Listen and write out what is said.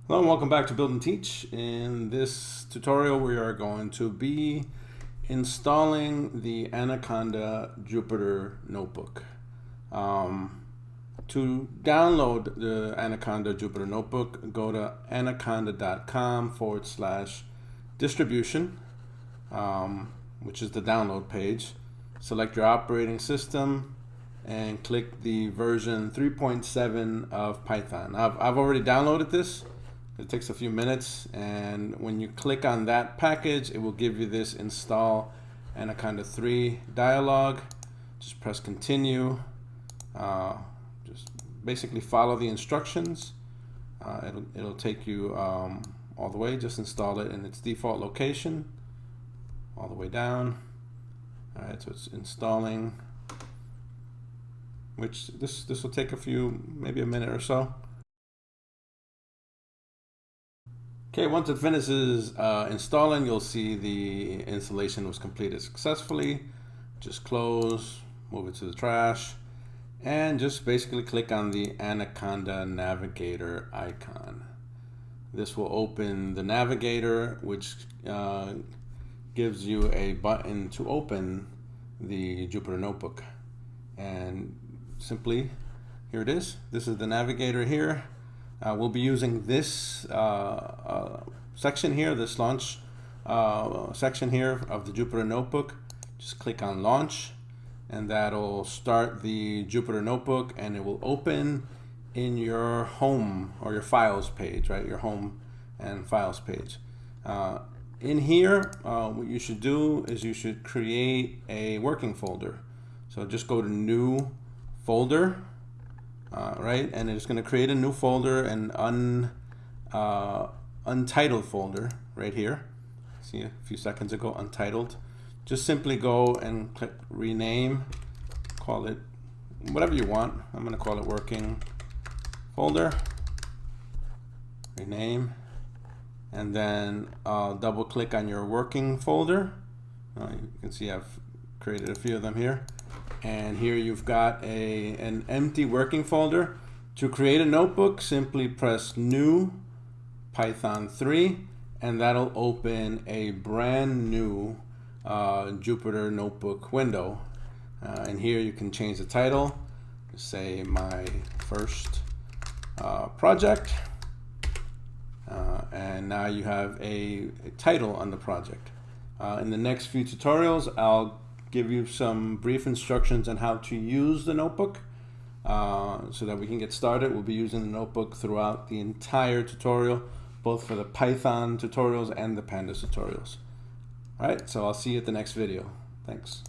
Hello and welcome back to Build and Teach. In this tutorial we are going to be installing the Anaconda Jupyter notebook. To download the Anaconda Jupyter notebook, go to anaconda.com/distribution, which is the download page. Select your operating system and click the version 3.7 of Python. I've already downloaded this. It takes a few minutes, and when you click on that package, it will give you this install Anaconda 3 dialog. Just press continue. Just basically follow the instructions. It'll take you all the way. Just install it in its default location, all the way down. All right, so it's installing, which this will take maybe a minute or so. Okay, once it finishes installing, you'll see the installation was completed successfully. Just close, move it to the trash, and just basically click on the Anaconda Navigator icon. This will open the Navigator, which gives you a button to open the Jupyter notebook. And simply, here it is. This is the Navigator here. We'll be using this section here, this launch section here of the Jupyter notebook. Just click on launch, and that'll start the Jupyter notebook, and it will open in your home or your files page, right? Your home and files page. In here, what you should do is you should create a working folder. So just go to new folder. Right, and it's going to create a new folder, an untitled folder right here. See a few seconds ago, untitled. Just simply go and click rename, call it whatever you want. I'm going to call it working folder, rename, and then double click on your working folder. You can see I've created a few of them here. And here you've got an empty working folder. To create a notebook, simply press new Python 3, and that'll open a brand new Jupyter notebook window. And here you can change the title, say my first project, and now you have a title on the project. In the next few tutorials, I'll give you some brief instructions on how to use the notebook so that we can get started. We'll be using the notebook throughout the entire tutorial, both for the Python tutorials and the Pandas tutorials. All right, so I'll see you at the next video. Thanks.